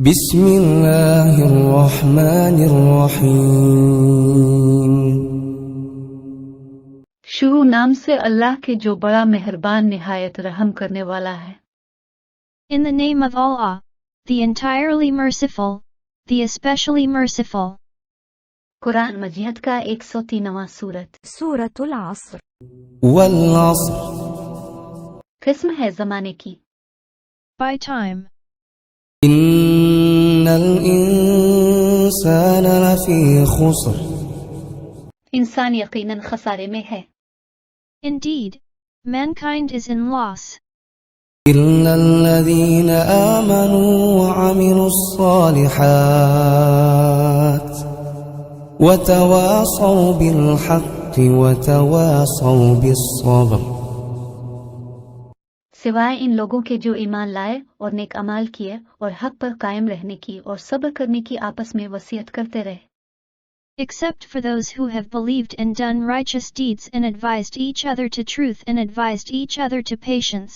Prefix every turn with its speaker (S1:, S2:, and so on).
S1: बिस्मिल्लाहिर्रहमानिर्रहीम।
S2: शुरू नाम से अल्लाह के जो बड़ा मेहरबान निहायत रहम करने वाला है।
S3: In the name of Allah, the entirely merciful, the especially merciful.
S2: Quran मजीद का 103वां सूरत
S4: सूरतुल अस्र।
S1: वल अस्र।
S2: किस्म है जमाने की।
S3: By time.
S1: इन्नल इंसान लफी खुस्र।
S2: इंसान यकीनन खसारे में है।
S3: Indeed, mankind is in loss.
S1: इल्लल्लज़ीन आमनू वअमिलुस्सालिहात वतवासौ बिलहक्कि वतवासौ बिस्सब्र।
S2: सिवाय इन लोगों के जो ईमान लाए और नेक अमाल किए और हक पर कायम रहने की और सब्र करने की आपस में वसीयत करते रहे।
S3: Except for those who have believed and done righteous deeds and advised each other to truth and advised each other to patience.